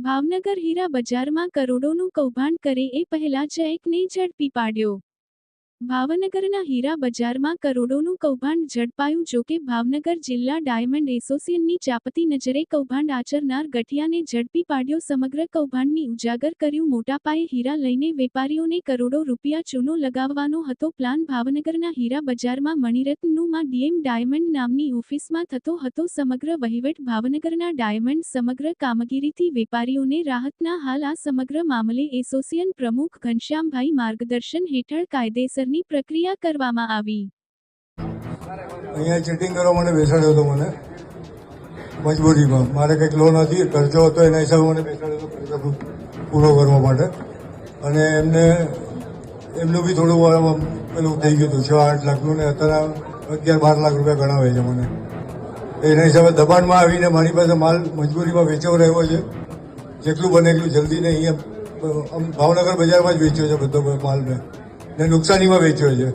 ભાવનગર હીરા બજારમાં કરોડોનું કૌભાંડ કરે એ પહેલા જ એકને ઝડપી પાડ્યો। ભાવનગરના હીરા બજારમાં કરોડોનું કૌભાંડ ઝડપાયું। જોકે ભાવનગર જિલ્લા ડાયમંડ એસોસિએશનની ચાપતી નજરે કૌભાંડ આચરનાર ગઠિયાને ઝડપી પાડ્યો। સમગ્ર કૌભાંડની ઉજાગર કર્યું। મોટા પાયે હીરા લઈને વેપારીઓને કરોડો રૂપિયા ચૂનો લગાવવાનો હતો પ્લાન। ભાવનગરના હીરા બજારમાં મણિરત્નનું માં ડીએમ ડાયમંડ નામની ઓફિસમાં થતો હતો સમગ્ર વહીવટ। ભાવનગરના ડાયમંડ સમગ્ર કામગીરીથી વેપારીઓને રાહતના હાલ આ સમગ્ર મામલે એસોસિએશન પ્રમુખ ઘનશ્યામભાઈ માર્ગદર્શન હેઠળ કાયદેસરની પ્રક્રિયા કરવામાં આવી। અહીંયા ચીટિંગ કરવા મને બેસાડ્યો હતો, મને મજબૂરીમાં મારે કંઈક લોન હતી, કરજો હતો, એના હિસાબે મને બેસાડ્યો હતો પૈસા પૂરો કરવા માટે। અને એમનું બી થોડું પેલું થઈ ગયું હતું 6-8 લાખનું, ને અત્યારે 11-12 લાખ રૂપિયા ગણાવે છે મને। એના હિસાબે દબાણમાં આવીને મારી પાસે માલ મજબૂરીમાં વેચવો રહ્યો છે। જેટલું બને એટલું જલ્દી ને અહીંયા ભાવનગર બજારમાં જ વેચ્યો છે બધો માલ, ને નુકસાનીમાં વેચ્યો છે।